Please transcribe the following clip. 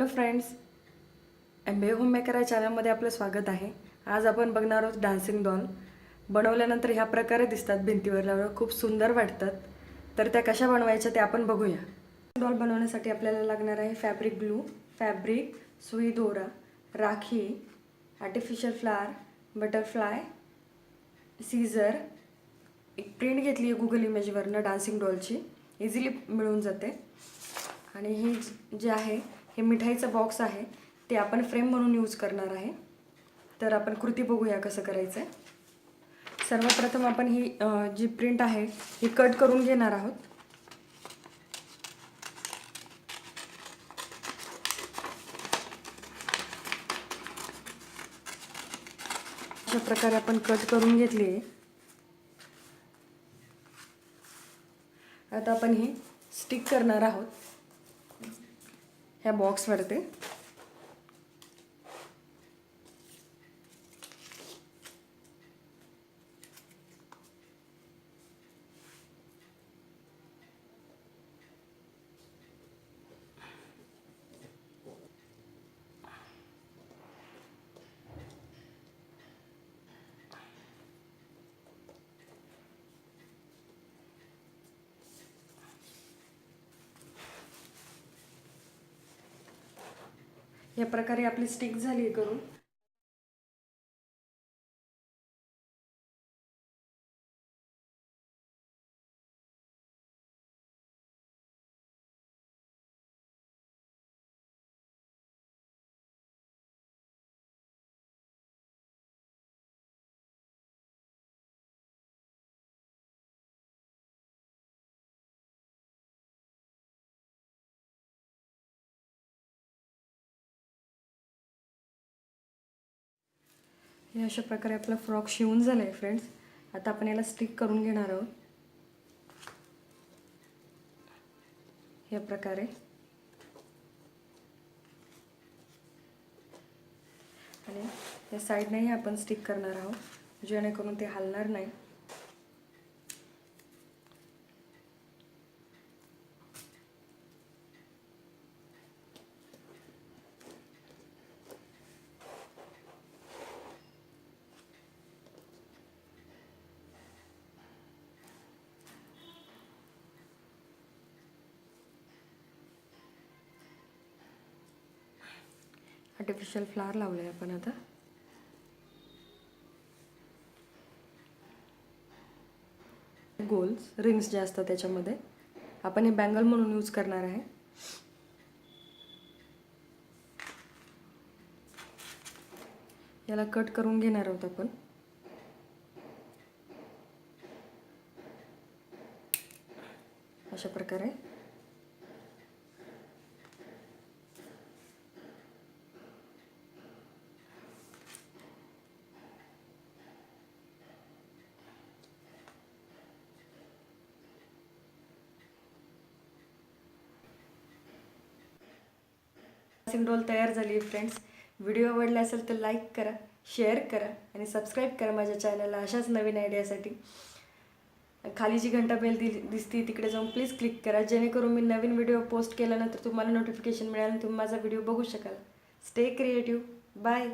Hello friends, MBA homemaker या चॅनलमध्ये आपलं स्वागत आहे. आज आपण बघणार आहोत डान्सिंग डॉल. बनवल्यानंतर ह्या प्रकारे दिसतात, भिंतीवर लावल्यावर खूप सुंदर वाटतात. तर त्या कशा बनवायच्या ते आपण बघूया. डॉल बनवण्यासाठी आपल्याला लागणार आहे फॅब्रिक ग्लू, फॅब्रिक, सुई दोरा, rakhi, artificial flower, butterfly, scissor. एक प्रिंट घेतली आहे गुगल इमेजवरनं डान्सिंग डॉलची, इझिली मिळून जाते. आणि हे जे आहे हे मिठाईचं बॉक्स आहे, ते आपण फ्रेम म्हणून यूज करणार आहे. तर आपण कृती बघूया कसं करायचं आहे. सर्वप्रथम आपण ही जी प्रिंट आहे ही कट करून घेणार आहोत. अशा प्रकारे आपण कट करून घेतली आहे. आता आपण ही स्टिक करणार आहोत ह्या बॉक्सवरती. या प्रकारे आपली स्टिक झाली आहे करून. हे अशा प्रकारे आपला फ्रॉक शिवून झाला आहे फ्रेंड्स. आता आपण याला स्टिक करून घेणार आहोत या प्रकारे. आणि या साईडनेही आपण स्टिक करणार आहोत जेणेकरून ते हलणार नाही. आर्टिफिशियल फ्लावर लावले आपण. आता गोल्स रिंग्स जे असतात त्याच्यामध्ये आपण हे बँगल म्हणून यूज करणार आहे. याला कट करून घेणार आहोत आपण. अशा प्रकारे डान्सिंग डॉल तयार झाली आहे फ्रेंड्स. व्हिडिओ आवडला असेल तर लाईक करा, शेअर करा आणि सबस्क्राईब करा माझ्या चॅनलला अशाच नवीन आयडियासाठी. खाली जी घंटा बेल दिसते तिकडे जाऊन प्लीज क्लिक करा, जेणेकरून मी नवीन व्हिडिओ पोस्ट केल्यानंतर तुम्हाला नोटिफिकेशन मिळेल आणि तुम्ही माझा व्हिडिओ बघू शकाल. Stay creative. बाय.